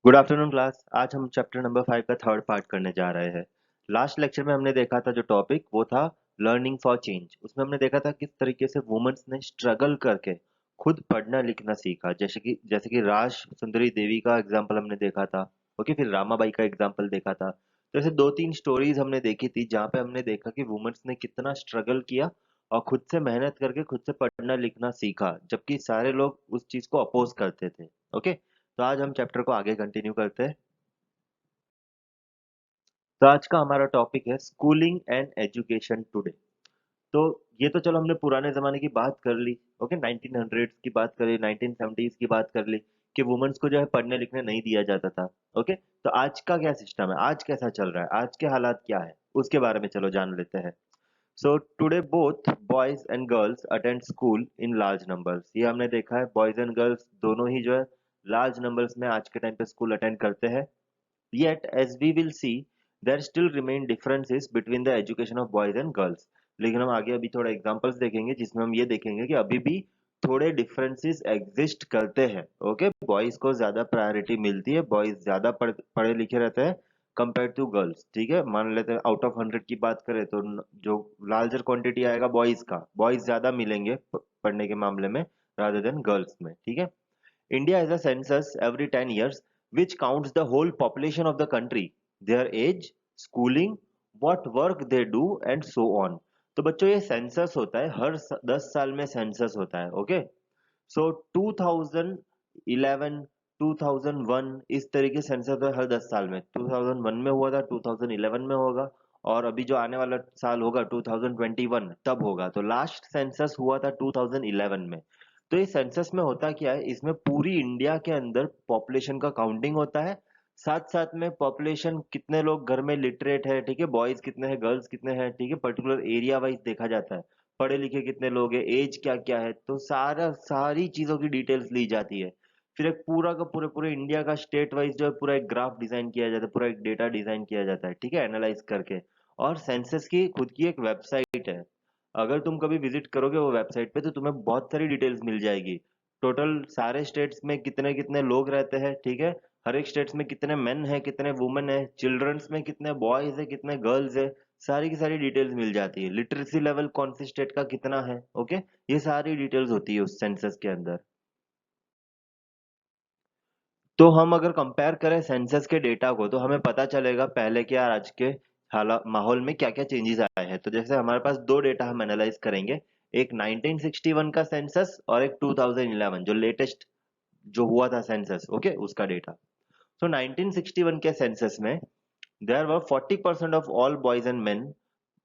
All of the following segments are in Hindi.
Good afternoon class. आज हम चैप्टर नंबर 5 का थर्ड पार्ट करने जा रहे हैं। लास्ट लेक्चर में हमने देखा था जो टॉपिक वो था लर्निंग फॉर चेंज। उसमें हमने देखा था किस तरीके से वुमेन्स ने स्ट्रगल करके खुद पढ़ना लिखना सीखा। जैसे कि राज सुंदरी देवी का एग्जाम्पल हमने देखा था। ओके, फिर रामाबाई का एग्जाम्पल देखा था। तो ऐसे दो तीन स्टोरीज हमने देखी थी जहाँ पे हमने देखा कि वुमेन्स ने कितना स्ट्रगल किया और खुद से मेहनत करके खुद से पढ़ना लिखना सीखा, जबकि सारे लोग उस चीज को अपोज करते थे। ओके, तो आज हम चैप्टर को आगे कंटिन्यू करते हैं। तो आज का हमारा टॉपिक है स्कूलिंग एंड एजुकेशन टुडे। तो ये तो चलो हमने पुराने जमाने की बात कर ली। ओके, 1900 की बात करी, 1970s की बात कर ली कि वुमेन्स को जो है पढ़ने लिखने नहीं दिया जाता था। ओके, तो आज का क्या सिस्टम है, आज कैसा चल रहा है, आज के हालात क्या है, उसके बारे में चलो जान लेते हैं। So today both boys and girls attend school in large numbers. ये हमने देखा है, बॉयज एंड गर्ल्स दोनों ही जो है लार्ज नंबर्स में आज के टाइम पे स्कूल अटेंड करते हैं। Yet, as we will see, there still remain differences between the education of boys and girls. लेकिन हम आगे अभी थोड़ा एग्जांपल्स देखेंगे जिसमें हम ये देखेंगे कि अभी भी थोड़े डिफरेंसेस एग्जिस्ट करते हैं। ओके, बॉयज को ज्यादा प्रायोरिटी मिलती है, बॉयज ज्यादा पढ़े लिखे रहते हैं कंपेयर टू गर्ल्स। ठीक है, मान लेते हैं आउट ऑफ 100 की बात करें तो जो लार्जर क्वांटिटी आएगा बॉयज का, बॉयज ज्यादा मिलेंगे पढ़ने के मामले में रादर देन गर्ल्स में। ठीक है, India has a census every 10 years which counts the whole population of the country, their age, schooling, what work they do and so on. तो बच्चों ये सेंसस होता है, हर 10 साल में सेंसस होता है। ओके, सो 2011 2001 इस तरीके से सेंसस होता है हर 10 साल में। 2001 में हुआ था, 2011 में होगा, और अभी जो आने वाला साल होगा 2021 तब होगा। तो लास्ट सेंसस हुआ था 2011 में। तो ये सेंसस में होता क्या है, इसमें पूरी इंडिया के अंदर पॉपुलेशन का काउंटिंग होता है, साथ साथ में पॉपुलेशन कितने लोग घर में लिटरेट है, ठीक है, बॉयज कितने हैं गर्ल्स कितने हैं, ठीक है, पर्टिकुलर एरिया वाइज देखा जाता है, पढ़े लिखे कितने लोग हैं, एज क्या क्या है, तो सारी चीजों की डिटेल्स ली जाती है। फिर एक पूरा का पूरे पूरे इंडिया का स्टेट वाइज जो है पूरा एक ग्राफ डिजाइन किया जाता है, पूरा एक डेटा डिजाइन किया जाता है, ठीक है, एनालाइज करके। और सेंसस की खुद की एक वेबसाइट है। अगर तुम कभी विजिट करोगे वो वेबसाइट पे तो तुम्हें बहुत सारी डिटेल्स मिल जाएगी। टोटल सारे स्टेट्स में कितने कितने लोग रहते हैं, ठीक है, हर एक स्टेट्स में कितने मेन है कितने वुमेन है, चिल्ड्रंस में कितने बॉयज है कितने गर्ल्स है, सारी की सारी डिटेल्स मिल जाती है। लिटरेसी लेवल कौन सी स्टेट का कितना है, ओके, ये सारी डिटेल्स होती है उस सेंसस के अंदर। तो हम अगर कंपेयर करें सेंसस के डेटा को तो हमें पता चलेगा पहले के और आज के हालात माहौल में क्या क्या चेंजेस आए हैं। तो जैसे हमारे पास दो डेटा हम एनालाइज करेंगे, एक 1961 का सेंसस और एक 2011 जो लेटेस्ट जो हुआ था सेंसस, ओके, उसका डेटा। सो 1961 के सेंसस में there were 40% of all boys and men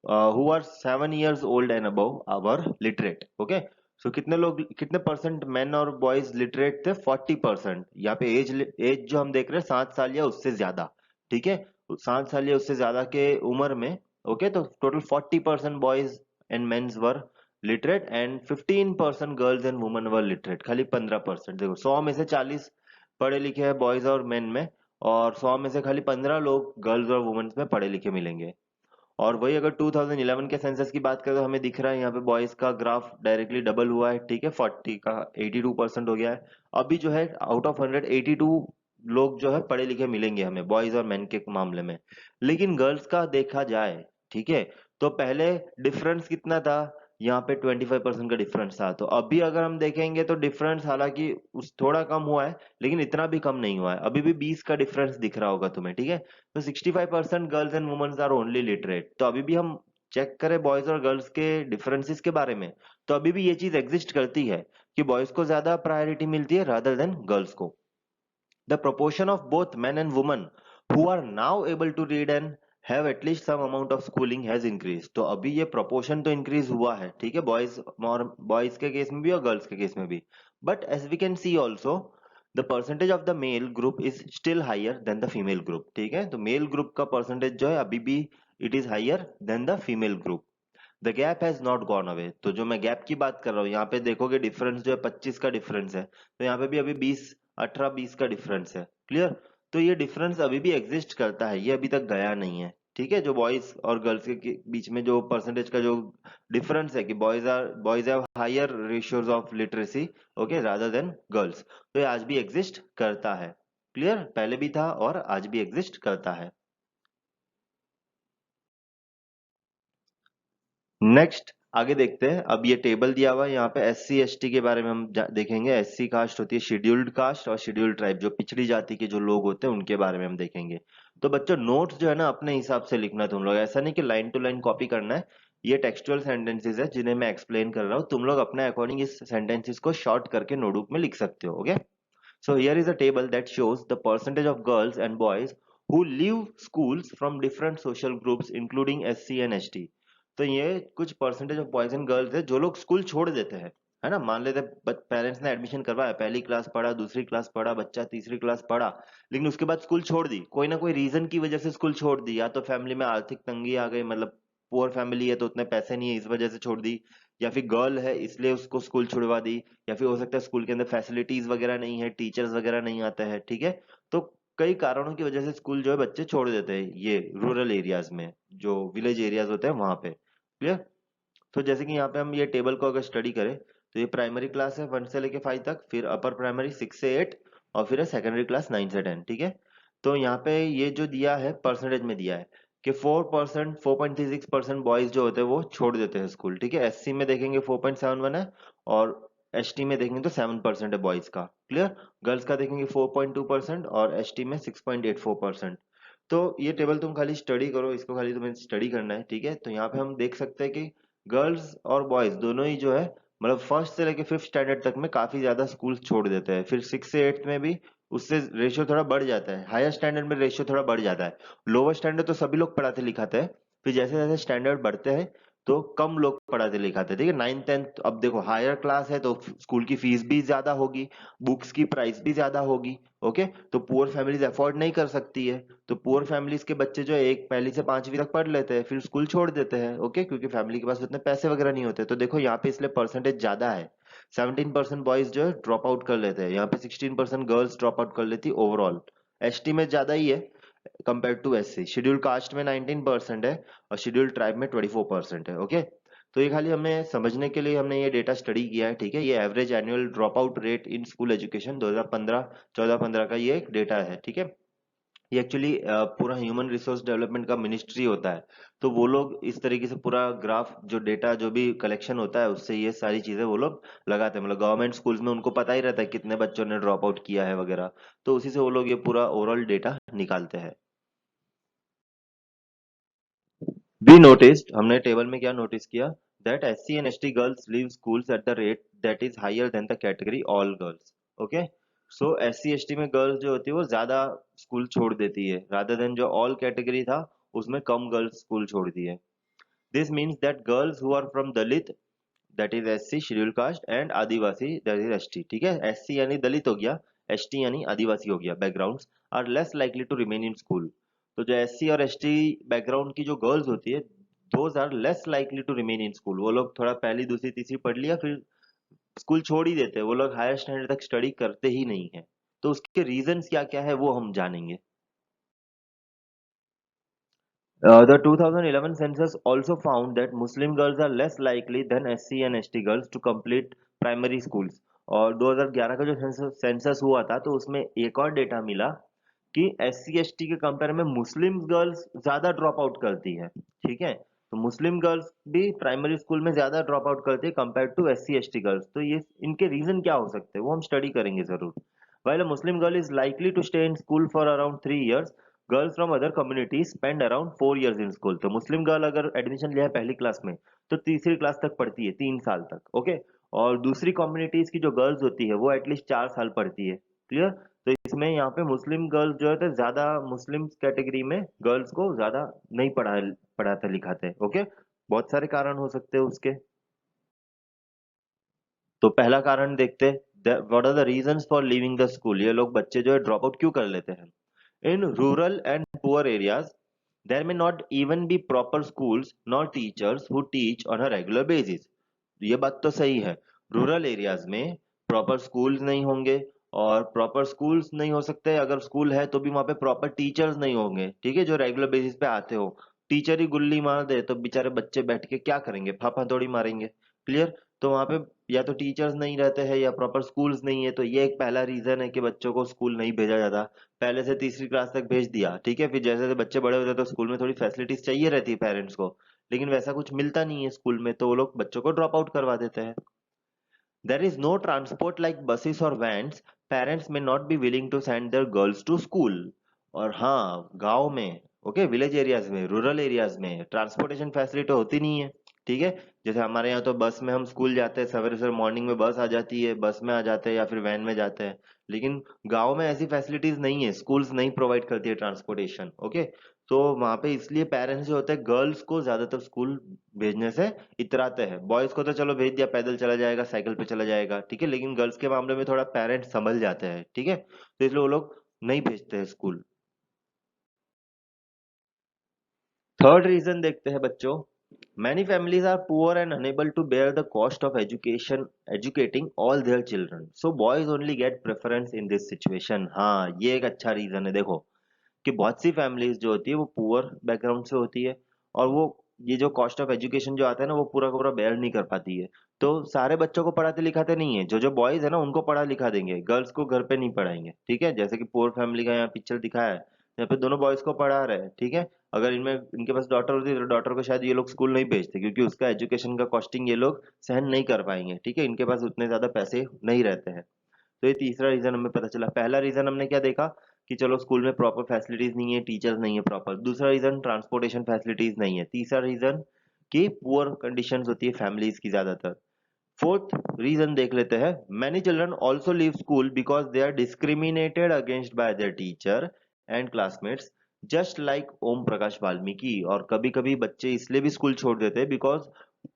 who are 7 years old and above are literate. Okay, so कितने लोग, कितने परसेंट मेन और बॉयज लिटरेट थे, 40%। यहाँ पे एज एज जो हम देख रहे हैं 7 साल या उससे ज्यादा, ठीक है, 7 साल या उससे ज्यादा के उम्र में। ओके, तो total 40% boys and mens were literate and 15% girls and women were literate. खाली 15%। देखो 100 में से 40 पढ़े लिखे हैं बॉयज और मेन में, और 100 में से खाली 15 लोग गर्ल्स और वुमेन्स में पढ़े लिखे मिलेंगे। और वही अगर 2011 के सेंसस की बात करें तो हमें दिख रहा है यहाँ पे बॉयज का ग्राफ डायरेक्टली डबल हुआ है, ठीक है, 40 का 82% हो गया है। अभी जो है आउट ऑफ 100 82 लोग जो है पढ़े लिखे मिलेंगे हमें बॉयज और मेन के मामले में। लेकिन गर्ल्स का देखा जाए, ठीक है, तो पहले डिफरेंस कितना था, यहाँ पे 25% का डिफरेंस था। तो अभी अगर हम देखेंगे तो डिफरेंस हालांकि उस थोड़ा कम हुआ है, लेकिन इतना भी कम नहीं हुआ है, अभी भी 20 का डिफरेंस दिख रहा होगा तुम्हें, ठीक है। तो 65% girls and womens are only literate. तो अभी भी हम चेक करें बॉयज और गर्ल्स के डिफरेंसेस के बारे में, तो अभी भी ये चीज एग्जिस्ट करती है कि बॉयज को ज्यादा प्रायोरिटी मिलती है रादर देन गर्ल्स को। The proportion of both men and women who are now able to read and have at least some amount of schooling has increased। तो अभी ये proportion तो increase हुआ है, ठीक है, बॉयज और बॉयज के केस में भी और गर्ल्स के केस में भी। But as we can see also the percentage of the male group is still higher than the female group. ठीक है, तो मेल ग्रुप का परसेंटेज जो है अभी भी it is higher than the female group. The gap has not gone away. तो जो मैं गैप की बात कर रहा हूँ यहाँ पे देखोगे डिफरेंस जो है 25 का डिफरेंस है, तो यहाँ पे भी अभी 20 18 20 का डिफरेंस है। क्लियर, तो ये डिफरेंस अभी भी एग्जिस्ट करता है, ये अभी तक गया नहीं है। ठीक है, जो बॉयज और गर्ल्स के बीच में जो परसेंटेज का जो डिफरेंस है कि boys have higher ratios of literacy, okay, rather than girls, तो ये आज भी एग्जिस्ट करता है। क्लियर, पहले भी था और आज भी एग्जिस्ट करता है। नेक्स्ट आगे देखते हैं। अब ये टेबल दिया हुआ है यहाँ पे, एस सी एस टी के बारे में हम देखेंगे। एस सी कास्ट होती है शेड्यूल्ड कास्ट, और शेड्यूल्ड ट्राइब जो पिछड़ी जाति के जो लोग होते हैं उनके बारे में हम देखेंगे। तो बच्चों नोट्स जो है ना अपने हिसाब से लिखना तुम लोग, ऐसा नहीं कि लाइन टू लाइन कॉपी करना है। ये टेक्सचुअल सेंटेंसेस है जिन्हें मैं एक्सप्लेन कर रहा हूँ, तुम लोग अपने अकॉर्डिंग इस सेंटेंसेस को शॉर्ट करके नोटबुक में लिख सकते हो। Okay, so here is a table that shows the percentage of girls and boys who leave schools from different social groups including SC and ST। तो ये कुछ percentage of boys and girls है जो लोग स्कूल छोड़ देते हैं, है ना। मान लेते पेरेंट्स ने एडमिशन करवाया, पहली क्लास पढ़ा, दूसरी क्लास पढ़ा, बच्चा तीसरी क्लास पढ़ा, लेकिन उसके बाद स्कूल छोड़ दी, कोई ना कोई रीजन की वजह से स्कूल छोड़ दी। या तो फैमिली में आर्थिक तंगी आ गई, मतलब पुअर फैमिली है तो उतने पैसे नहीं है इस वजह से छोड़ दी, या फिर गर्ल है इसलिए उसको स्कूल छुड़वा दी, या फिर हो सकता है स्कूल के अंदर फैसिलिटीज वगैरह नहीं है, टीचर्स वगैरह नहीं आते हैं, ठीक है। तो कई कारणों की वजह से स्कूल जो है बच्चे छोड़ देते हैं, ये रूरल एरियाज में, जो विलेज एरियाज होते हैं वहां पे। क्लियर। तो जैसे कि यहाँ पे हम ये टेबल को अगर स्टडी करें, तो ये प्राइमरी क्लास है 1 से लेके 5 तक, फिर अपर प्राइमरी 6 से 8, और फिर है सेकेंडरी क्लास 9 से 10, ठीक है। तो यहाँ पे ये जो दिया है परसेंटेज में दिया है कि 4%, 4.36% बॉयज जो होते हैं वो छोड़ देते हैं स्कूल, ठीक है। एससी में देखेंगे 4.71 है, और एसटी में देखेंगे तो 7% है बॉयज का। क्लियर। गर्ल्स का देखेंगे 4.2% और एसटी में 6.84%। तो ये टेबल तुम खाली स्टडी करो, इसको खाली तुम्हें स्टडी करना है, ठीक है। तो यहाँ पे हम देख सकते हैं कि गर्ल्स और बॉयज दोनों ही जो है, मतलब फर्स्ट से लेके 5th स्टैंडर्ड तक में काफी ज्यादा स्कूल छोड़ देते हैं, फिर 6 से 8 में भी उससे रेशियो थोड़ा बढ़ जाता है, हायर स्टैंडर्ड में रेशियो थोड़ा बढ़ जाता है। लोअर स्टैंडर्ड तो सभी लोग पढ़ाते लिखाते हैं, फिर जैसे जैसे स्टैंडर्ड बढ़ते हैं तो कम लोग पढ़ाते लिखाते हैं, ठीक है। 9th 10th, अब देखो हायर क्लास है तो स्कूल की फीस भी ज्यादा होगी, बुक्स की प्राइस भी ज्यादा होगी। ओके, तो पुअर फैमिलीज अफोर्ड नहीं कर सकती है, तो पुअर फैमिलीज के बच्चे जो है एक पहली से 5वीं तक पढ़ लेते हैं, फिर स्कूल छोड़ देते हैं। ओके, क्योंकि फैमिली के पास उतने पैसे वगैरह नहीं होते। तो देखो यहाँ पे इसलिए परसेंटेज ज्यादा है, 17% बॉयज जो है ड्रॉप आउट कर लेते हैं, यहाँ पे 16% गर्ल्स ड्रॉप आउट कर लेती ओवरऑल। एसटी में ज्यादा ही है compare to SC. Schedule caste में 19% है, और शेड्यूल ट्राइब में 24% है। ओके, तो ये खाली हमें समझने के लिए हमने ये डेटा स्टडी किया है, ठीक है। ये average annual drop out rate in school education 2015 14-15 का ये एक डेटा है, ठीक है। ये एक्चुअली पूरा ह्यूमन रिसोर्स डेवलपमेंट का मिनिस्ट्री होता है, तो वो लोग इस तरीके से पूरा ग्राफ जो डेटा जो भी कलेक्शन होता है उससे ये सारी चीजें वो लोग लगाते हैं। मतलब गवर्नमेंट स्कूल्स में उनको पता ही रहता है कितने बच्चों ने ड्रॉप आउट किया है वगैरह, तो उसी से वो लोग ये पूरा ओवरऑल डेटा निकालते हैं। वी नोटिस्ड, हमने टेबल में क्या नोटिस किया, that SC and ST girls leave schools at the rate that is higher than the category all girls. Okay, so SC ST में गर्ल्स जो होती है वो ज्यादा स्कूल छोड़ देती है, रादर देन जो ऑल कैटेगरी था उसमें कम गर्ल्स स्कूल छोड़ती है। This means that girls who are from Dalit, that is SC schedule caste, and Adivasi that is ST, ठीक है। एससी यानी दलित हो गया, एसटी यानी आदिवासी हो गया backgrounds, are less likely to remain in school. तो जो एससी और एसटी बैकग्राउंड की जो गर्ल्स होती है, those are less likely to remain in school. वो लोग थोड़ा पहली दूसरी तीसरी पढ़ लिया फिर स्कूल छोड़ ही देते हैं, वो लोग हायर स्टैंडर्ड तक स्टडी करते ही नहीं है। तो उसके रीजंस क्या क्या है वो हम जानेंगे। The 2011 census also found that Muslim girls are less likely than SC and ST girls to complete primary schools। और 2011 का जो सेंसस हुआ था तो उसमें एक और डेटा मिला कि SC ST के कंपेयर में मुस्लिम गर्ल्स ज्यादा ड्रॉप आउट करती है, ठीक है। तो मुस्लिम गर्ल्स भी प्राइमरी स्कूल में ज्यादा ड्रॉप आउट करती है compare to SC ST girls. तो ये इनके रीजन क्या हो सकते हैं वो हम स्टडी करेंगे जरूर। While a Muslim girl is likely to stay in school for around 3 years, girls from other communities spend around 4 years in school. तो मुस्लिम गर्ल अगर एडमिशन लिया है पहली क्लास में तो तीसरी क्लास तक पढ़ती है, 3 साल तक। ओके, और दूसरी कम्युनिटीज की जो गर्ल्स होती है वो एटलीस्ट 4 साल पढ़ती है। क्लियर। तो इसमें यहाँ पे मुस्लिम गर्ल्स जो है तो ज्यादा मुस्लिम कैटेगरी में गर्ल्स को ज्यादा नहीं पढ़ाते लिखाते। ओके, बहुत सारे कारण हो सकते हैं उसके। तो पहला कारण देखते हैं, what are the reasons for leaving the school. ये लोग बच्चे जो है ड्रॉप आउट क्यों कर लेते हैं। In rural and poor areas, there may not even be proper schools nor teachers who teach on a regular basis। ये बात तो सही है, रूरल एरियाज में प्रॉपर स्कूल्स नहीं होंगे, और प्रॉपर स्कूल्स नहीं हो सकते, अगर स्कूल है तो भी वहां पे प्रॉपर टीचर्स नहीं होंगे, ठीक है, जो रेगुलर बेसिस पे आते हो। टीचर ही गुल्ली मार दे तो बेचारे बच्चे बैठ के क्या करेंगे, फाफा थोड़ी मारेंगे। क्लियर। तो वहां पे या तो टीचर्स नहीं रहते हैं या प्रॉपर स्कूल्स नहीं है, तो ये एक पहला रीजन है कि बच्चों को स्कूल नहीं भेजा जाता। पहले से तीसरी क्लास तक भेज दिया, ठीक है, फिर जैसे जैसे बच्चे बड़े होते हैं तो स्कूल में थोड़ी फैसिलिटीज चाहिए रहती है पेरेंट्स को, लेकिन वैसा कुछ मिलता नहीं है स्कूल में, तो वो लोग बच्चों को ड्रॉप आउट करवा देते हैं। There is no transport like buses or vans. Parents may not be willing to send their girls to school. और हाँ, गांव में, ओके, विलेज एरियाज में, रूरल एरियाज में ट्रांसपोर्टेशन फैसिलिटी होती नहीं है, ठीक है। जैसे हमारे यहाँ तो बस में हम स्कूल जाते हैं, सवेरे सवेरे मॉर्निंग में बस आ जाती है, बस में आ जाते हैं या फिर वैन में जाते हैं। लेकिन गांव में ऐसी फैसिलिटीज नहीं है, स्कूल्स नहीं प्रोवाइड करती है ट्रांसपोर्टेशन, ओके। तो वहां पे इसलिए पेरेंट्स जो होते हैं गर्ल्स को ज्यादातर स्कूल भेजने से इतराते हैं। बॉयज को तो चलो भेज दिया, पैदल चला जाएगा, साइकिल पे चला जाएगा, ठीक है, लेकिन गर्ल्स के मामले में थोड़ा पेरेंट्स संभल जाते हैं, ठीक है, तो इसलिए वो लोग नहीं भेजते हैं स्कूल। थर्ड रीजन देखते हैं बच्चों, many families are poor and unable to bear the cost of educating all their children, so boys only get preference in this situation। हाँ, ये एक अच्छा रीजन है। देखो कि बहुत सी फैमिलीज जो होती है वो पुअर बैकग्राउंड से होती है, और वो ये जो कॉस्ट ऑफ एजुकेशन जो आता है ना वो पूरा का पूरा बेयर नहीं कर पाती है। तो सारे बच्चों को पढ़ाते लिखाते नहीं है, जो जो बॉयज है ना उनको पढ़ा लिखा देंगे, गर्ल्स को घर पे नहीं पढ़ाएंगे, ठीक है। जैसे कि पुअर फैमिली का यहाँ पिक्चर दिखाया है, यहाँ पे दोनों बॉयज को पढ़ा रहे हैं, ठीक है। अगर इनमें इनके पास डॉटर होती तो डॉटर को शायद ये लोग स्कूल नहीं भेजते, क्योंकि उसका एजुकेशन का कॉस्टिंग ये लोग सहन नहीं कर पाएंगे, ठीक है, इनके पास उतने ज्यादा पैसे नहीं रहते हैं। तो ये तीसरा रीजन हमें पता चला। पहला रीजन हमने क्या देखा कि चलो स्कूल में प्रॉपर फैसिलिटीज नहीं है, टीचर्स नहीं है प्रॉपर। दूसरा रीजन ट्रांसपोर्टेशन फैसिलिटीज नहीं है। तीसरा रीजन कि पुअर कंडीशंस होती है फैमिलीज की ज्यादातर। फोर्थ रीजन देख लेते हैं, many children also leave school because they are discriminated against by their teacher and classmates, just like Om Prakash Valmiki. और कभी कभी बच्चे इसलिए भी स्कूल छोड़ देते हैं बिकॉज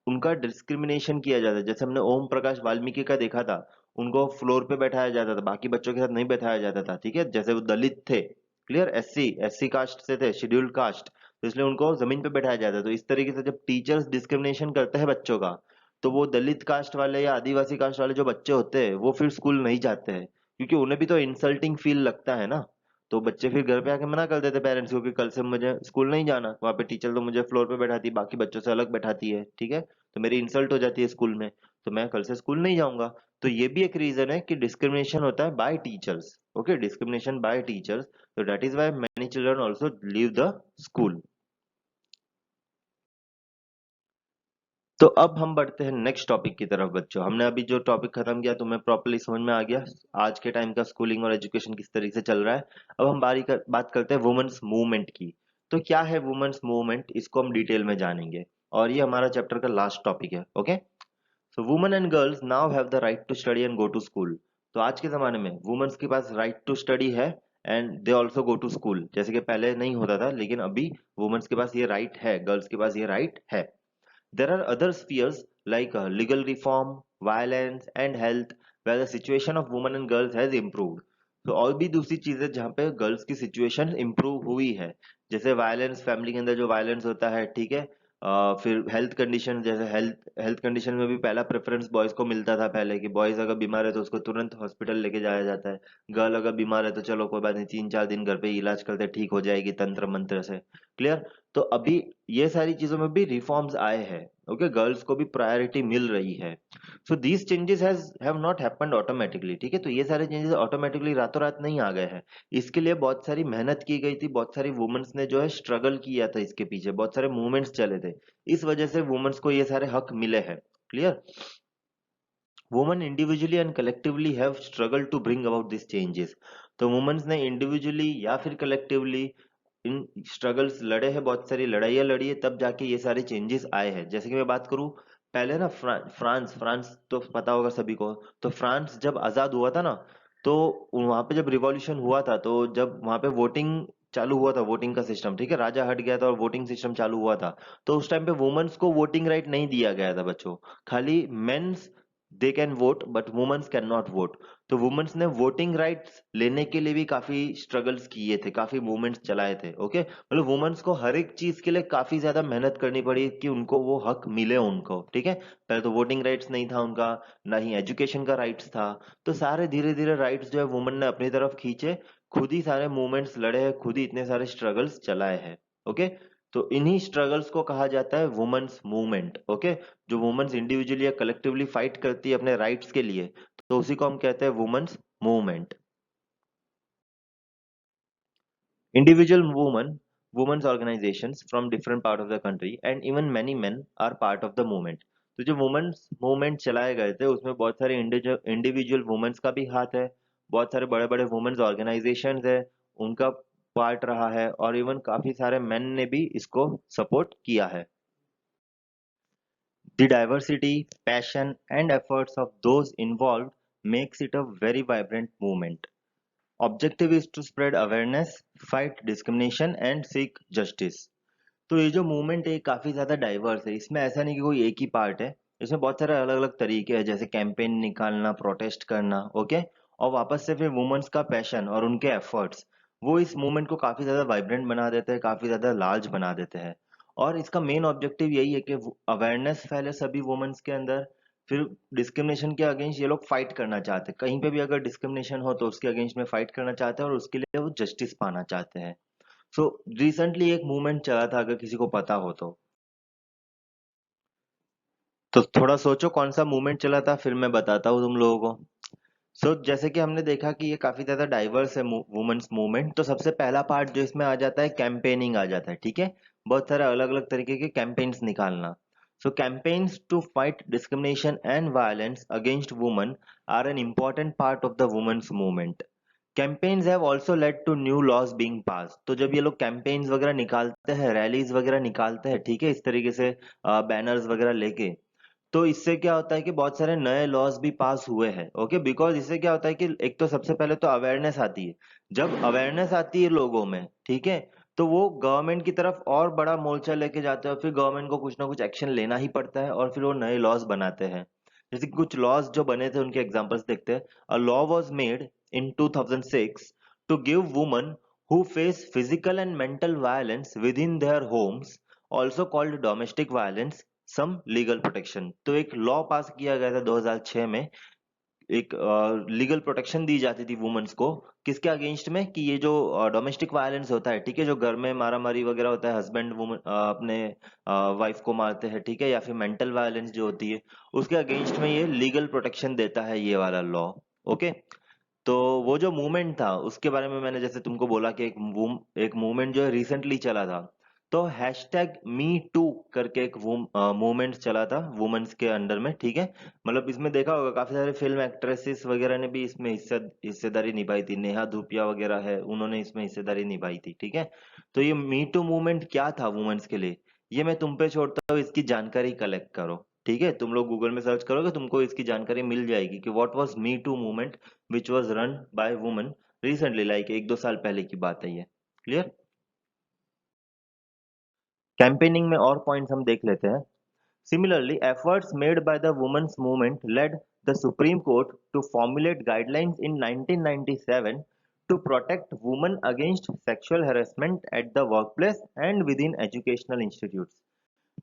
उनका डिस्क्रिमिनेशन किया जाता है। जैसे हमने ओम प्रकाश वाल्मीकि का देखा था, उनको फ्लोर पे बैठाया जाता था, बाकी बच्चों के साथ नहीं बैठाया जाता था, ठीक है। जैसे वो दलित थे, क्लियर, एससी एससी कास्ट से थे, शेड्यूल्ड कास्ट, तो इसलिए उनको जमीन पे बैठाया जाता है। तो इस तरीके से जब टीचर्स डिस्क्रिमिनेशन करते हैं बच्चों का, तो वो दलित कास्ट वाले या आदिवासी कास्ट वाले जो बच्चे होते हैं वो फिर स्कूल नहीं जाते हैं, क्योंकि उन्हें भी तो इंसल्टिंग फील लगता है ना। तो बच्चे फिर घर पे आके मना कर देते पेरेंट्स को कि कल से मुझे स्कूल नहीं जाना, वहां पे टीचर तो मुझे फ्लोर पे बैठाती है, बाकी बच्चों से अलग बैठाती है, ठीक है, तो मेरी इंसल्ट हो जाती है स्कूल में, तो मैं कल से स्कूल नहीं जाऊंगा। तो ये भी एक रीजन है कि डिस्क्रिमिनेशन होता है by teachers, okay, discrimination by teachers. तो that is why many children also leave the school. तो अब हम बढ़ते हैं नेक्स्ट टॉपिक की तरफ बच्चों। हमने अभी जो टॉपिक खत्म किया तुम्हें प्रॉपर्ली समझ में आ गया आज के टाइम का स्कूलिंग और एजुकेशन किस तरीके से चल रहा है। अब हम बात करते हैं वुमेन्स मूवमेंट की। तो क्या है वुमेन्स मूवमेंट, इसको हम डिटेल में जानेंगे, और ये हमारा चैप्टर का लास्ट टॉपिक है, okay. So women and girls now have the right to study and go to school. तो आज के जमाने में वुमेन्स के पास राइट टू स्टडी है and they also go to school. जैसे कि पहले नहीं होता था, लेकिन अभी वुमेन्स के पास ये राइट है, गर्ल्स के पास ये राइट है। There are other spheres like legal reform, violence and health where the situation of women and girls has improved। तो और भी दूसरी चीजें जहाँ पे गर्ल्स की सिचुएशन इंप्रूव हुई है, जैसे वायलेंस, फैमिली के अंदर जो वायलेंस होता है, ठीक है। फिर हेल्थ कंडीशन, जैसे हेल्थ कंडीशन में भी पहला प्रेफरेंस बॉयज को मिलता था पहले, कि बॉयज अगर बीमार है तो उसको तुरंत हॉस्पिटल लेके जाया जाता है। गर्ल अगर बीमार है तो चलो कोई बात नहीं, 3-4 दिन घर पे इलाज करते ठीक हो जाएगी तंत्र मंत्र से, क्लियर। तो अभी ये सारी चीजों में भी रिफॉर्म्स आए हैं, ओके, गर्ल्स को भी प्रायोरिटी मिल रही है। So these changes have not happened automatically, ठीक है। तो ये सारे चेंजेस ऑटोमेटिकली रातों रात नहीं आ गए हैं, इसके लिए बहुत सारी मेहनत की गई थी, बहुत सारी वुमेन्स ने जो है स्ट्रगल किया था, इसके पीछे बहुत सारे मूवमेंट्स चले थे, इस वजह से वुमेन्स को ये सारे हक मिले हैं, clear. Women individually and collectively have struggle to bring about this changes. तो वुमेन्स ने इंडिविजुअली या फिर कलेक्टिवली इन स्ट्रगल्स लड़े हैं, बहुत सारी लड़ाइयाँ लड़ी है, तब जाके ये सारे चेंजेस आए हैं। जैसे कि मैं बात करूं, पहले ना फ्रांस फ्रांस तो पता होगा सभी को। तो फ्रांस जब आजाद हुआ था ना, तो वहां पे जब रिवॉल्यूशन हुआ था, तो जब वहां पे वोटिंग चालू हुआ था, वोटिंग का सिस्टम, ठीक है, राजा हट गया था और वोटिंग सिस्टम चालू हुआ था। तो उस टाइम पे वुमेन्स को वोटिंग राइट नहीं दिया गया था बच्चों, खाली men's they can vote but women's can not vote. तो वुमेन्स ने वोटिंग राइट्स लेने के लिए भी काफी स्ट्रगल्स किए थे, काफी मूवमेंट्स चलाए थे, ओके। मतलब वुमेन्स को हर एक चीज के लिए काफी ज्यादा मेहनत करनी पड़ी कि उनको वो हक मिले उनको, ठीक है। पहले तो वोटिंग राइट्स नहीं था उनका, ना ही एजुकेशन का राइट्स था। तो सारे धीरे धीरे राइट्स जो है वुमेन ने अपनी तरफ खींचे, खुद ही सारे मूवमेंट्स लड़े हैं, खुद ही इतने सारे स्ट्रगल्स चलाए हैं, ओके। तो इन्हीं स्ट्रगल्स को कहा जाता है वुमेन्स मूवमेंट। ओके, जो वुमेन्स इंडिविजुअली या कलेक्टिवली फाइट करती है अपने राइट्स के लिए, तो उसी को हम कहते हैं women's movement. Individual women's organizations from different part of the country and even many men are part of the movement। तो जो वुमेन्स मूवमेंट चलाए गए थे उसमें बहुत सारे इंडिविजुअल वुमेन्स का भी हाथ है, बहुत सारे बड़े बड़े वुमेन्स ऑर्गेनाइजेशंस है, उनका पार्ट रहा है, और इवन काफी सारे मेन ने भी इसको सपोर्ट किया है। The diversity, passion and efforts of those involved makes it a very vibrant movement। Objective is to spread awareness, fight discrimination and seek justice. तो ये जो मूवमेंट है काफी ज्यादा डाइवर्स है, इसमें ऐसा नहीं कि कोई एक ही पार्ट है, इसमें बहुत सारे अलग अलग तरीके हैं, जैसे कैंपेन निकालना, प्रोटेस्ट करना। ओके, और वापस से फिर वुमेन्स का पैशन और उनके एफर्ट्स वो इस मूवमेंट को काफी ज्यादा वाइब्रेंट बना देते हैं, काफी ज्यादा लार्ज बना देते हैं। और इसका मेन ऑब्जेक्टिव यही है कि अवेयरनेस फैले सभी वुमेन्स के अंदर। फिर डिस्क्रिमिनेशन के अगेंस्ट ये लोग फाइट करना चाहते हैं, कहीं पे भी अगर डिस्क्रिमिनेशन हो तो उसके अगेंस्ट में फाइट करना चाहते हैं और उसके लिए वो जस्टिस पाना चाहते हैं। सो रिसेंटली एक मूवमेंट चला था, अगर किसी को पता हो तो थोड़ा सोचो कौन सा मूवमेंट चला था, फिर मैं बताता हूँ तुम लोगों को। जैसे कि हमने देखा कि ये काफी ज्यादा डाइवर्स है वुमेन्स मूवमेंट, तो सबसे पहला पार्ट जो इसमें आ जाता है कैंपेनिंग आ जाता है। ठीक है, बहुत सारे अलग अलग तरीके के कैंपेन्स निकालना। Campaigns to fight discrimination and violence against women are an important part of the women's movement. Campaigns have also led to new laws being passed. तो जब ये लोग कैंपेन्स वगैरह निकालते हैं, रैलीज वगैरह निकालते हैं, ठीक है, इस तरीके से बैनर्स वगैरह लेके, तो इससे क्या होता है कि बहुत सारे नए लॉज भी पास हुए हैं। ओके, बिकॉज इससे क्या होता है कि एक तो सबसे पहले तो अवेयरनेस आती है। जब अवेयरनेस आती है लोगों में, ठीक है, तो वो गवर्नमेंट की तरफ और बड़ा मोर्चा लेके जाते हैं, और फिर गवर्नमेंट को कुछ ना कुछ एक्शन लेना ही पड़ता है, और फिर वो नए लॉज बनाते हैं। जैसे कि कुछ लॉज जो बने थे उनके एग्जांपल्स देखते हैं। A law was made in 2006 to give women who face physical and mental violence within their homes, also called domestic violence, some legal protection. तो एक लॉ पास किया गया था 2006 में, एक लीगल प्रोटेक्शन दी जाती थी वुमेन्स को, किसके अगेंस्ट में, कि ये जो डोमेस्टिक वायलेंस होता है, ठीक है, जो घर में मारा मारी वगैरह होता है, हस्बैंड वुमन अपने वाइफ को मारते हैं, ठीक है, या फिर मेंटल वायलेंस जो होती है, उसके अगेंस्ट में ये लीगल प्रोटेक्शन देता है ये वाला लॉ। ओके, तो वो जो मूवमेंट था उसके बारे में मैंने जैसे तुमको बोला कि एक मूवमेंट जो है रिसेंटली चला था, तो हैशटैग मी टू करके एक मूवमेंट चला था वुमेन्स के अंडर में। ठीक है, मतलब इसमें देखा होगा काफी सारे फिल्म एक्ट्रेसेस वगैरह ने भी इसमें हिस्सेदारी निभाई थी, नेहा धूपिया वगैरह है, उन्होंने इसमें हिस्सेदारी निभाई थी। ठीक है, तो ये मी टू मूवमेंट क्या था वुमेन्स के लिए, ये मैं तुम पे छोड़ता हूँ, इसकी जानकारी कलेक्ट करो। ठीक है, तुम लोग गूगल में सर्च करोगे तुमको इसकी जानकारी मिल जाएगी कि what was me too movement which was run by women recently, like एक दो साल पहले की बात है ये। क्लियर? कैंपेनिंग में और पॉइंट्स हम देख लेते हैं। Similarly, efforts made by the women's movement led the Supreme Court to formulate guidelines in 1997 to protect women against sexual harassment at the workplace and within educational institutes।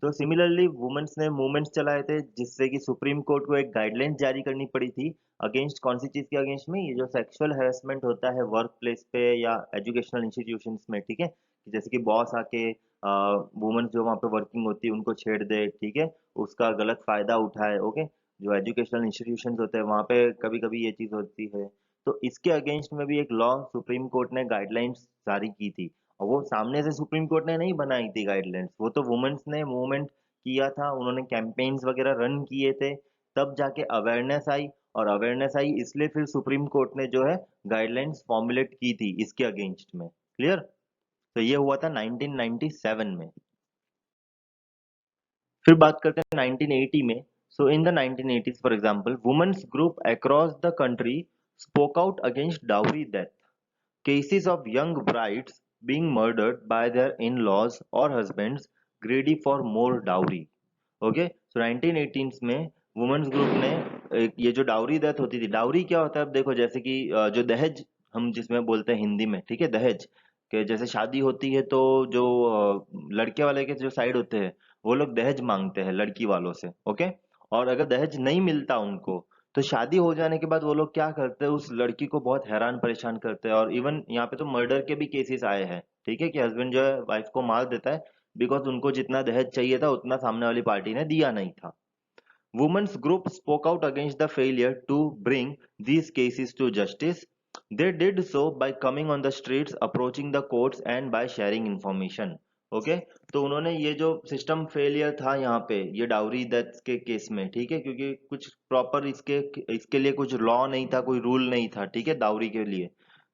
तो सिमिलरली वुमेन्स ने मूवमेंट्स चलाए थे जिससे कि सुप्रीम कोर्ट को एक गाइडलाइन जारी करनी पड़ी थी, अगेंस्ट कौन सी चीज के अगेंस्ट में, ये जो सेक्सुअल हेरासमेंट होता है वर्क प्लेस पे या एजुकेशनल इंस्टीट्यूशंस में। ठीक है, कि जैसे कि बॉस आके वुमेन्स जो वहाँ पे वर्किंग होती है उनको छेड़ दे, ठीक है, उसका गलत फायदा उठाए। ओके, जो एजुकेशनल इंस्टीट्यूशंस होते हैं वहाँ पे कभी कभी ये चीज होती है, तो इसके अगेंस्ट में भी एक लॉ सुप्रीम कोर्ट ने गाइडलाइंस जारी की थी। और वो सामने से सुप्रीम कोर्ट ने नहीं बनाई थी गाइडलाइंस, वो तो वुमेन्स ने मूवमेंट किया था, उन्होंने कैंपेन्स वगैरह रन किए थे, तब जाके अवेयरनेस आई, और अवेयरनेस आई इसलिए फिर सुप्रीम कोर्ट ने जो है गाइडलाइंस फॉर्मुलेट की थी इसके अगेंस्ट में। क्लियर? तो ये हुआ था 1997 में। फिर बात करते हैं 1980 में। So in the 1980s for example, women's group across the country spoke out against dowry death, cases of young brides being murdered by their in-laws or husbands greedy for more dowry। Okay, so 1918 में वुमेन्स ग्रुप ने ये जो डाउरी डेथ होती थी, डाउरी क्या होता है, अब देखो जैसे कि जो दहेज हम जिसमें बोलते हैं हिंदी में, ठीक है, दहेज के जैसे शादी होती है तो जो लड़के वाले के जो साइड होते हैं वो लोग दहेज मांगते हैं लड़की वालों से। ओके, और अगर दहेज नहीं मिलता उनको, तो शादी हो जाने के बाद वो लोग क्या करते हैं, उस लड़की को बहुत हैरान परेशान करते हैं, और इवन यहाँ पे तो मर्डर के भी केसेस आए हैं। ठीक है, कि हस्बैंड जो है वाइफ को मार देता है, बिकॉज उनको जितना दहेज चाहिए था उतना सामने वाली पार्टी ने दिया नहीं था। Women's group spoke out against the failure to bring these cases to justice. They did so by coming on the streets, approaching the courts and by sharing information. Okay तो उन्होंने ये जो सिस्टम फेलियर था यहाँ पे ये डाउरी डेथ के केस में, ठीक है, क्योंकि कुछ प्रॉपर इसके इसके लिए कुछ लॉ नहीं था, कोई रूल नहीं था, ठीक है, डाउरी के लिए।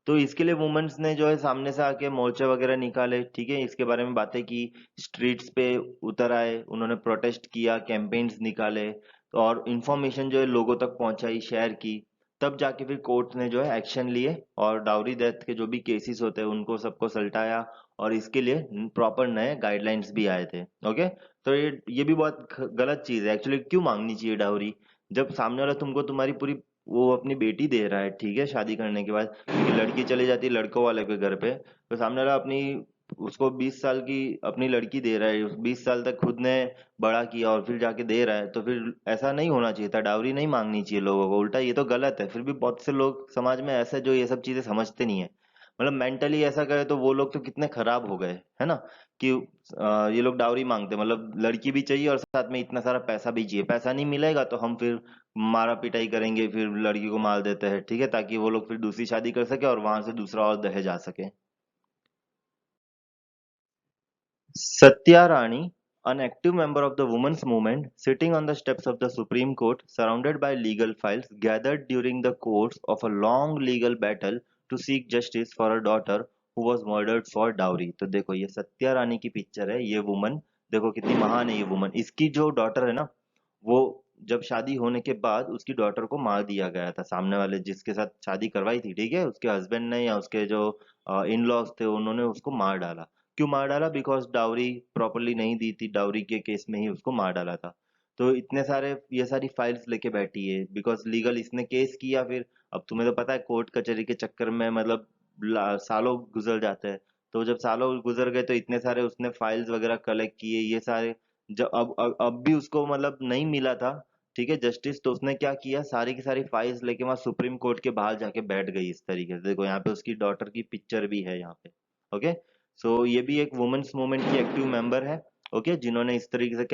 तो इसके लिए वुमेन्स ने जो है सामने से आके मोर्चे वगैरह निकाले, ठीक है, इसके बारे में बातें की, स्ट्रीट्स पे उतर आए, उन्होंने प्रोटेस्ट किया, कैंपेन्स निकाले और इंफॉर्मेशन जो है लोगों तक पहुंचाई, शेयर की। तब जाके फिर कोर्ट ने जो है एक्शन लिए और डाउरी डेथ के जो भी केसेस होते हैं उनको सबको सल्टाया और इसके लिए प्रॉपर नए गाइडलाइंस भी आए थे। ओके तो ये भी बहुत गलत चीज है एक्चुअली। क्यों मांगनी चाहिए डाउरी जब सामने वाला तुमको तुम्हारी पूरी वो अपनी बेटी दे रहा है, ठीक है, शादी करने के बाद, क्योंकि लड़की चली जाती है लड़कों वाले के घर पे, तो सामने वाला अपनी उसको 20 साल की अपनी लड़की दे रहा है, 20 साल तक खुद ने बड़ा किया और फिर जाके दे रहा है, तो फिर ऐसा नहीं होना चाहिए था, डाउरी नहीं मांगनी चाहिए लोगों को, उल्टा ये तो गलत है। फिर भी बहुत से लोग समाज में ऐसे जो ये सब चीजें समझते नहीं है, मतलब मेंटली ऐसा करे तो वो लोग तो कितने खराब हो गए है ना, कि ये लोग डाउरी मांगते हैं, मतलब लड़की भी चाहिए और साथ में इतना सारा पैसा भी चाहिए, पैसा नहीं मिलेगा तो हम फिर मारा पिटाई करेंगे, फिर लड़की को मार देते हैं, ठीक है, ताकि वो लोग फिर दूसरी शादी कर सके और वहां से दूसरा और दहेज आ सके। Satya Rani, an active member of the women's movement, sitting on the steps of the Supreme Court, surrounded by legal files, gathered during the course of a long legal battle to seek justice for her daughter who was murdered for dowry। तो देखो ये सत्या रानी की पिक्चर है, ये वुमन देखो कितनी महान है ये वुमन। इसकी जो डॉटर है ना, वो जब शादी होने के बाद उसकी डॉटर को मार दिया गया था, सामने वाले जिसके साथ शादी करवाई थी, ठीक है, उसके हस्बैंड ने या उसके जो इन लॉज थे उन्होंने उसको मार डाला। क्यों मार डाला? बिकॉज डाउरी प्रॉपरली नहीं दी थी, डाउरी के केस में ही उसको मार डाला था। तो इतने सारे ये सारी फाइल्स लेके बैठी है बिकॉज लीगल इसने केस किया। फिर अब तुम्हें तो पता है कोर्ट कचहरी के चक्कर में मतलब सालों गुजर जाते हैं। तो जब सालों गुजर गए तो इतने सारे उसने फाइल्स वगैरह कलेक्ट किए, ये सारे जब अब भी उसको मतलब नहीं मिला था, ठीक है, जस्टिस, तो उसने क्या किया, सारी की सारी फाइल्स लेके वहां सुप्रीम कोर्ट के बाहर जाके बैठ गई इस तरीके से। देखो यहाँ पे उसकी डॉटर की पिक्चर भी है यहाँ पे। ओके सो ये भी एक वुमेन्स मूवमेंट की एक्टिव मेंबर है, ओके, जिन्होंने इस तरीके से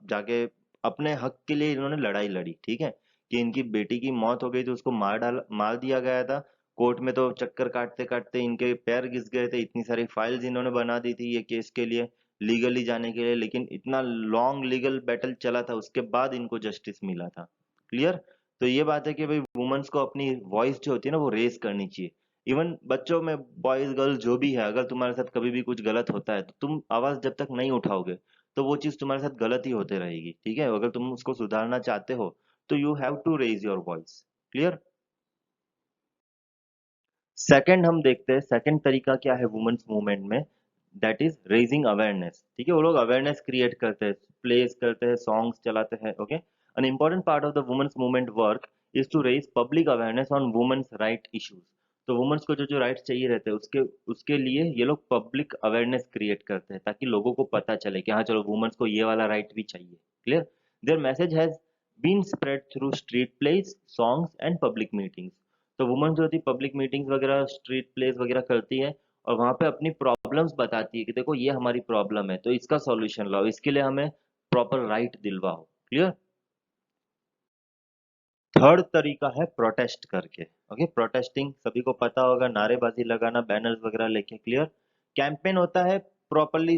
जाके अपने हक के लिए इन्होंने लड़ाई लड़ी, ठीक है, कि इनकी बेटी की मौत हो गई तो उसको मार दिया गया था। कोर्ट में तो चक्कर काटते काटते इनके पैर घिस गए थे, इतनी सारी फाइल्स इन्होंने बना दी थी ये केस के लिए, लीगली जाने के लिए, लेकिन इतना लॉन्ग लीगल बैटल चला था उसके बाद इनको जस्टिस मिला था। क्लियर? तो ये बात है कि भाई वुमेन्स को अपनी वॉइस जो होती है ना वो रेज करनी चाहिए। इवन बच्चों में बॉयज गर्ल्स जो भी है, अगर तुम्हारे साथ कभी भी कुछ गलत होता है तो तुम आवाज जब तक नहीं उठाओगे तो वो चीज तुम्हारे साथ गलत ही होते रहेगी, ठीक है, अगर तुम उसको सुधारना चाहते हो तो you have to raise your voice. Clear? Second हम देखते हैं, सेकंड तरीका क्या है वुमेन्स मूवमेंट में, दैट इज रेजिंग अवेयरनेस। ठीक है, वो लोग अवेयरनेस क्रिएट करते हैं, प्लेस करते हैं, सॉन्ग्स चलाते हैं। Okay, an important part of the women's movement work is to raise public awareness on women's right issues. तो वुमेन्स को जो जो राइट्स चाहिए रहते हैं उसके उसके लिए ये लोग पब्लिक अवेयरनेस क्रिएट करते हैं, ताकि लोगों को पता चले कि हाँ चलो वुमेन्स को ये वाला राइट भी चाहिए। Clear? Their message has been spread through street place, songs and public meetings. तो वुमेन जो होती है पब्लिक मीटिंग्स वगैरह, स्ट्रीट प्लेस वगैरह करती है और वहां पे अपनी प्रॉब्लम्स बताती है कि देखो ये हमारी प्रॉब्लम है तो इसका सॉल्यूशन लाओ, इसके लिए हमें प्रॉपर राइट दिलवाओ। क्लियर? थर्ड तरीका है प्रोटेस्ट करके। ओके, प्रोटेस्टिंग सभी को पता होगा, नारेबाजी लगाना, बैनर्स वगैरह लेके। क्लियर? कैंपेन होता है प्रॉपरली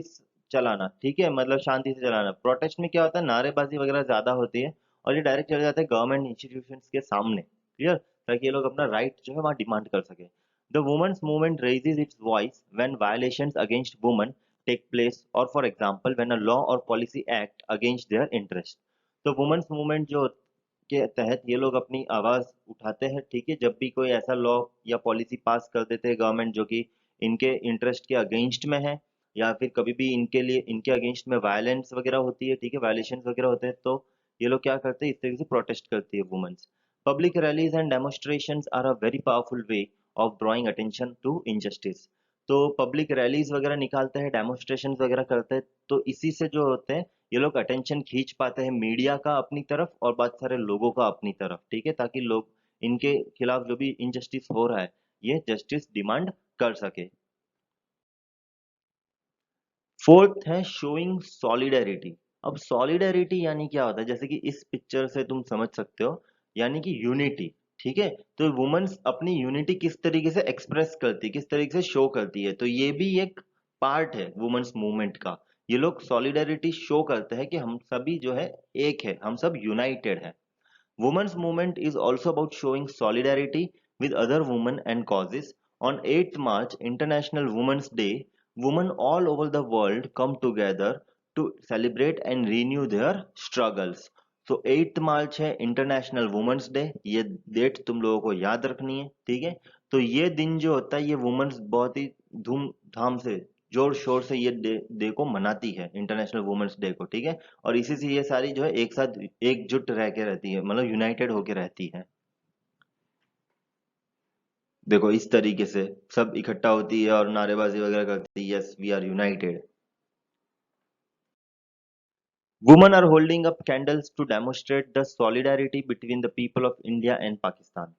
चलाना, ठीक है, मतलब शांति से चलाना। प्रोटेस्ट में क्या होता है, नारेबाजी वगैरह ज्यादा होती है और ये डायरेक्ट चले जाते हैं गवर्नमेंट इंस्टीट्यूशंस के सामने। क्लियर? ताकि ये लोग अपना राइट जो है वहाँ डिमांड कर सके। The women's movement raises its voice when violations against women take place or for example when a law or policy act against their interest. तो वुमेन्स मूवमेंट जो के तहत ये लोग अपनी आवाज उठाते हैं, ठीक है, जब भी कोई ऐसा लॉ या पॉलिसी पास कर देते हैं गवर्नमेंट जो कि इनके इंटरेस्ट के अगेंस्ट में है, या फिर कभी भी इनके लिए इनके अगेंस्ट में वायलेंस वगैरह होती है, ठीक है, वायलेशन वगैरह होते हैं, तो ये लोग क्या करते हैं, इस तरीके से प्रोटेस्ट करती है women's. Public rallies and demonstrations are a very powerful way of drawing attention to injustice. तो पब्लिक रैलीज वगैरह निकालते हैं, डेमोस्ट्रेशन वगैरह करते हैं, तो इसी से जो होते हैं ये लोग अटेंशन खींच पाते हैं मीडिया का अपनी तरफ और बहुत सारे लोगों का अपनी तरफ, ठीक है, ताकि लोग इनके खिलाफ जो भी इनजस्टिस हो रहा है ये जस्टिस डिमांड कर सके। फोर्थ है शोइंग सॉलिडेरिटी। अब सॉलिडेरिटी यानी क्या होता है, जैसे कि इस पिक्चर से तुम समझ सकते हो, यानी कि यूनिटी। ठीक है, तो वुमेन्स अपनी यूनिटी किस तरीके से एक्सप्रेस करती है, किस तरीके से शो करती है, तो ये भी एक पार्ट है वुमेन्स मूवमेंट का। ये लोग सॉलिडेरिटी शो करते हैं कि हम सभी जो है एक है, हम सब यूनाइटेड है। Women's movement is also about showing solidarity with other women and causes. On 8th March, International Women's Day, women all over the world come together to celebrate and renew their struggles. So 8th मार्च है इंटरनेशनल वुमेन्स डे, ये डेट तुम लोगों को याद रखनी है। ठीक है, तो ये दिन जो होता है ये वुमेन्स बहुत ही धूमधाम से जोर शोर से ये डे को मनाती है, इंटरनेशनल वुमेन्स डे को। ठीक है, और इसी से ये सारी जो है एक साथ एकजुट रह के रहती है, मतलब यूनाइटेड होके रहती है। देखो इस तरीके से सब इकट्ठा होती है और नारेबाजी वगैरह करती है, yes we are united. Women are holding up candles to demonstrate the solidarity between the people of India and Pakistan.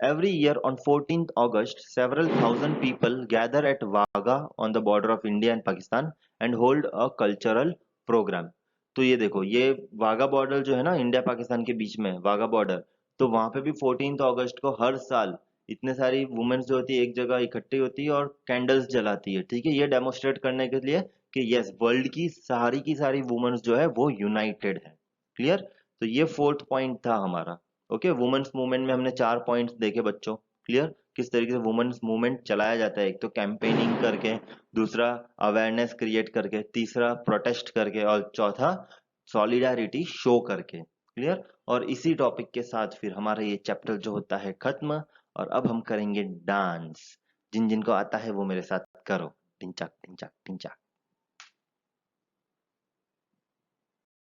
Every year on 14th August, several thousand people gather at Wagah on the border of India and Pakistan and hold a cultural program. तो ये देखो, ये वाघा बॉर्डर जो है ना इंडिया पाकिस्तान के बीच में, वाघा बॉर्डर, तो वहां पे भी 14th अगस्त को हर साल इतने सारी वुमेन्स जो होती है एक जगह इकट्ठी होती है और कैंडल्स जलाती है। ठीक है, ये डेमोस्ट्रेट करने के लिए कि यस वर्ल्ड की सारी वुमेन्स जो है वो यूनाइटेड है। क्लियर, तो ये फोर्थ पॉइंट था हमारा। ओके, वुमेन्स मूवमेंट में हमने 4 पॉइंट्स देखे बच्चों। क्लियर, किस तरीके से वुमेन्स मूवमेंट चलाया जाता है, एक तो कैंपेनिंग करके, दूसरा अवेयरनेस क्रिएट करके, तीसरा प्रोटेस्ट करके, और चौथा सॉलिडारिटी शो करके। क्लियर, और इसी टॉपिक के साथ फिर हमारा ये चैप्टर जो होता है खत्म, और अब हम करेंगे डांस। जिन जिन को आता है वो मेरे साथ करो, टिंचाक टिंचाक टिंचाक।